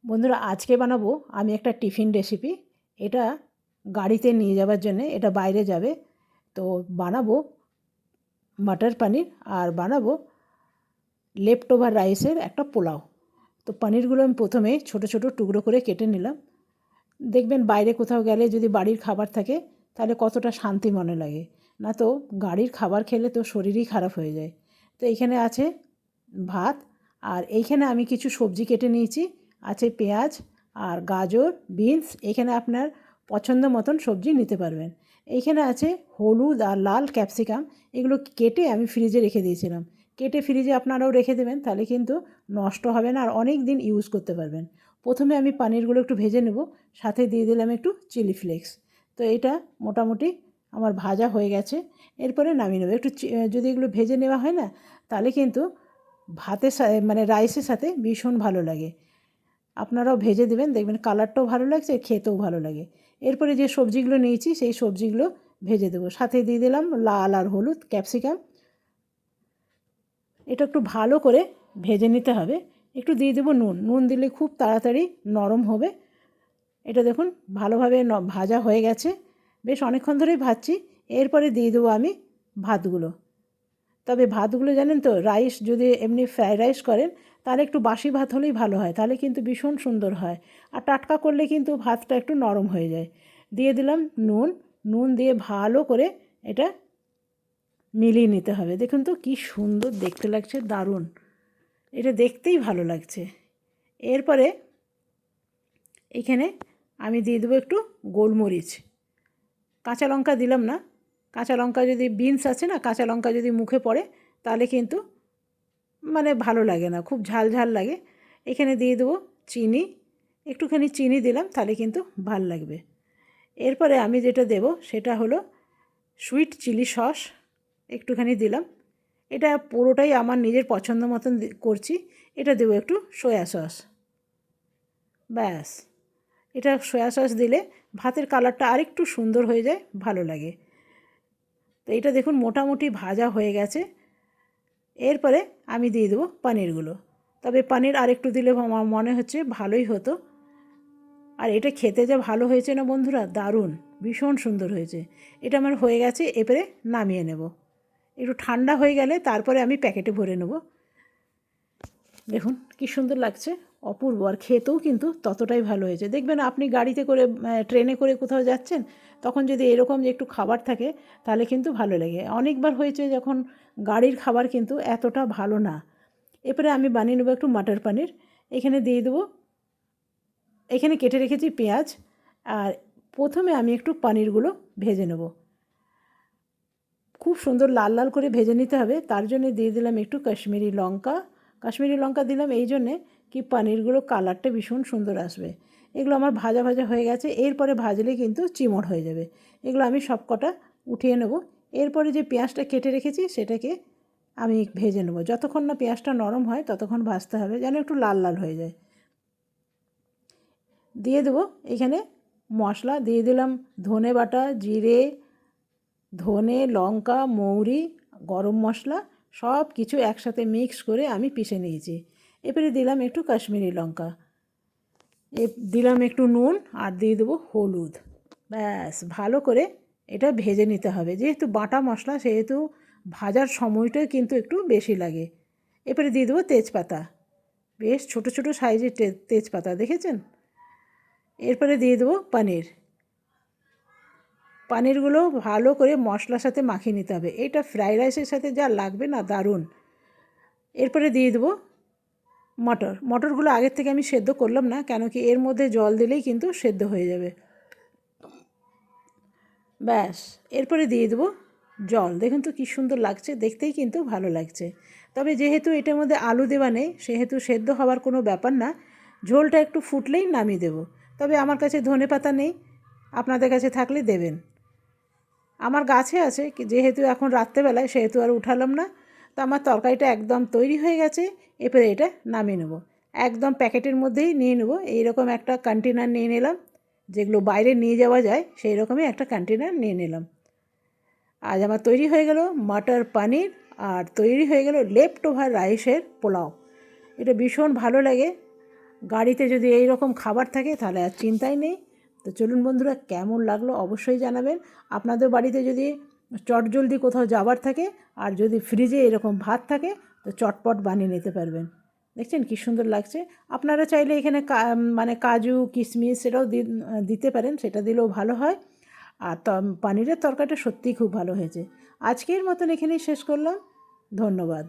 বন্ধুরা আজকে বানাবো আমি একটা টিফিন রেসিপি। এটা গাড়িতে নিয়ে যাওয়ার জন্যে, এটা বাইরে যাবে। তো বানাবো মটর পনির আর বানাবো লেফট ওভার রাইসের একটা পোলাও। তো পনিরগুলো আমি প্রথমে ছোট ছোট টুকরো করে কেটে নিলাম। দেখবেন বাইরে কোথাও গেলে যদি বাড়ির খাবার থাকে তাহলে কতটা শান্তি মনে লাগে, না তো গাড়ির খাবার খেলে তো শরীরই খারাপ হয়ে যায়। তো এইখানে আছে ভাত, আর এইখানে আমি কিছু সবজি কেটে নিয়েছি। আছে পেঁয়াজ আর গাজর, বিনস। এখানে আপনার পছন্দ মতন সবজি নিতে পারবেন। এইখানে আছে হলুদ আর লাল ক্যাপসিকাম। এগুলো কেটে আমি ফ্রিজে রেখে দিয়েছিলাম। কেটে ফ্রিজে আপনারাও রেখে দেবেন, তাহলে কিন্তু নষ্ট হবে না আর অনেক দিন ইউজ করতে পারবেন। প্রথমে আমি পনিরগুলো একটু ভেজে নেব, সাথে দিয়ে দিলাম একটু চিলি ফ্লেক্স। তো এটা মোটামুটি আমার ভাজা হয়ে গেছে। এরপরে নামিয়ে নেব। একটু যদি এগুলো ভেজে নেওয়া হয় না, তাহলে কিন্তু ভাতের মানে রাইসের সাথে ভীষণ ভালো লাগে। আপনারাও ভেজে দেবেন, দেখবেন কালারটাও ভালো লাগছে, খেতেও ভালো লাগে। এরপরে যে সবজিগুলো নিয়েছি সেই সবজিগুলো ভেজে দেবো। সাথে দিয়ে দিলাম লাল আর হলুদ ক্যাপসিকাম। এটা একটু ভালো করে ভেজে নিতে হবে। একটু দিয়ে দেবো নুন। নুন দিলে খুব তাড়াতাড়ি নরম হবে। এটা দেখুন ভালোভাবে ভাজা হয়ে গেছে। বেশ অনেকক্ষণ ধরেই ভাজছি। এরপরে দিয়ে দেবো আমি ভাতগুলো। তবে ভাতগুলো জানেন তো, রাইস যদি এমনি ফ্রাইড রাইস করেন তাহলে একটু বাসি ভাত হলেই ভালো হয়, তাহলে কিন্তু ভীষণ সুন্দর হয়। আর টাটকা করলে কিন্তু ভাতটা একটু নরম হয়ে যায়। দিয়ে দিলাম নুন। নুন দিয়ে ভালো করে এটা মিলিয়ে নিতে হবে। দেখুন তো কী সুন্দর দেখতে লাগছে, দারুণ। এটা দেখতেই ভালো লাগছে। এরপরে এখানে আমি দিয়ে দেবো একটু গোলমরিচ। কাঁচা লঙ্কা দিলাম না। কাঁচা লঙ্কা যদি বিনস আছে না, কাঁচা লঙ্কা যদি মুখে পড়ে তাহলে কিন্তু মানে ভালো লাগে না, খুব ঝাল ঝাল লাগে। এখানে দিয়ে দেবো চিনি। একটুখানি চিনি দিলাম, তাহলে কিন্তু ভাল লাগবে। এরপরে আমি যেটা দেব সেটা হলো সুইট চিলি সস। একটুখানি দিলাম। এটা পুরোটাই আমার নিজের পছন্দ মতন করছি। এটা দেবো একটু সয়া সস। ব্যাস, এটা সয়া সস দিলে ভাতের কালারটা আরেকটু সুন্দর হয়ে যায়, ভালো লাগে। তো এটা দেখুন মোটামুটি ভাজা হয়ে গেছে। এরপরে আমি দিয়ে দেবো পনিরগুলো। তবে পনির আরেকটু দিলে আমার মনে হচ্ছে ভালোই হতো। আর এটা খেতে যা ভালো হয়েছে না বন্ধুরা, দারুণ, ভীষণ সুন্দর হয়েছে। এটা আমার হয়ে গেছে। এবারে নামিয়ে নেব। একটু ঠান্ডা হয়ে গেলে তারপরে আমি প্যাকেটে ভরে নেব। দেখুন কী সুন্দর লাগছে, অপূর্ব। আর খেতেও কিন্তু ততটাই ভালো হয়েছে। দেখবেন আপনি গাড়িতে করে ট্রেনে করে কোথাও যাচ্ছেন, তখন যদি এরকম যে একটু খাবার থাকে তাহলে কিন্তু ভালো লাগে। অনেকবার হয়েছে যখন গাড়ির খাবার কিন্তু এতটা ভালো না। এরপরে আমি বানিয়ে নেবো একটু মটর পনির। এখানে দিয়ে দেবো, এখানে কেটে রেখেছি পেঁয়াজ। আর প্রথমে আমি একটু পনিরগুলো ভেজে নেব। খুব সুন্দর লাল লাল করে ভেজে নিতে হবে। তার জন্য দিয়ে দিলাম একটু কাশ্মীরি লঙ্কা। কাশ্মীরি লঙ্কা দিলাম এই জন্যে কি পনিরগুলো কালারটা ভীষণ সুন্দর আসবে। এগুলো আমার ভাজা ভাজা হয়ে গেছে। এরপরে ভাজলে কিন্তু চিমড় হয়ে যাবে। এগুলো আমি সব কটা উঠিয়ে নেব। এরপরে যে পেঁয়াজটা কেটে রেখেছি সেটাকে আমি ভেজে নেব। যতক্ষণ না পেঁয়াজটা নরম হয় ততক্ষণ ভাজতে হবে, যেন একটু লাল লাল হয়ে যায়। দিয়ে দেবো এখানে মশলা। দিয়ে দিলাম ধনে বাটা, জিরে, ধনে, লঙ্কা, মৌরি, গরম মশলা, সব কিছু একসাথে মিক্স করে আমি পিষে নিয়েছি। এবারে দিলাম একটু কাশ্মীরি লঙ্কা, দিলাম একটু নুন, আর দিয়ে দেবো হলুদ। ব্যাস, ভালো করে এটা ভেজে নিতে হবে। যেহেতু বাটা মশলা সেহেতু ভাজার সময়টাই কিন্তু একটু বেশি লাগে। এবারে দিয়ে দেবো তেজপাতা। বেশ ছোট ছোট সাইজের তেজপাতা, দেখেছেন? এরপরে দিয়ে দেবো পনির। পনিরগুলো ভালো করে মশলার সাথে মাখিয়ে নিতে হবে। এটা ফ্রাইড রাইসের সাথে যা লাগবে না, দারুণ। এরপরে দিয়ে দেবো মটরগুলো আগের থেকে আমি সেদ্ধ করলাম না, কেন কি এর মধ্যে জল দিলেই কিন্তু সেদ্ধ হয়ে যাবে। ব্যাস, এরপরে দিয়ে দেবো জল। দেখুন তো কী সুন্দর লাগছে, দেখতেই কিন্তু ভালো লাগছে। তবে যেহেতু এটার মধ্যে আলু দেওয়া নেই সেহেতু সেদ্ধ হওয়ার কোনো ব্যাপার না। ঝোলটা একটু ফুটলেই নামিয়ে দেবো। তবে আমার কাছে ধনেপাতা নেই, আপনাদের কাছে থাকলে দেবেন। আমার গাছে আছে, যেহেতু এখন রাত্রেবেলায় সেহেতু আর উঠালাম না। তো আমার তরকারিটা একদম তৈরি হয়ে গেছে। এরপরে এটা নামিয়ে নেব। একদম প্যাকেটের মধ্যেই নিয়ে নেব। এইরকম একটা কন্টেনার নিয়ে নিলাম, যেগুলো বাইরে নিয়ে যাওয়া যায় সেই রকমই একটা কন্টেনার নিয়ে নিলাম। আজ আমার তৈরি হয়ে গেল মটর পনির, আর তৈরি হয়ে গেল লেফট ওভার রাইসের পোলাও। এটা ভীষণ ভালো লাগে। গাড়িতে যদি এই রকম খাবার থাকে তাহলে আর চিন্তাই নেই। তো চলুন বন্ধুরা, কেমন লাগলো অবশ্যই জানাবেন। আপনাদের বাড়িতে যদি চটজলদি কোথাও যাবার থাকে আর যদি ফ্রিজে এরকম ভাত থাকে তো চটপট বানিয়ে নিতে পারবেন। দেখছেন কী সুন্দর লাগছে। আপনারা চাইলে এখানে মানে কাজু কিশমিশ সেটাও দিতে পারেন, সেটা দিলেও ভালো হয়। আর পানিরের তরকারিটা সত্যিই খুব ভালো হয়েছে। আজকের মতন এখানেই শেষ করলাম। ধন্যবাদ।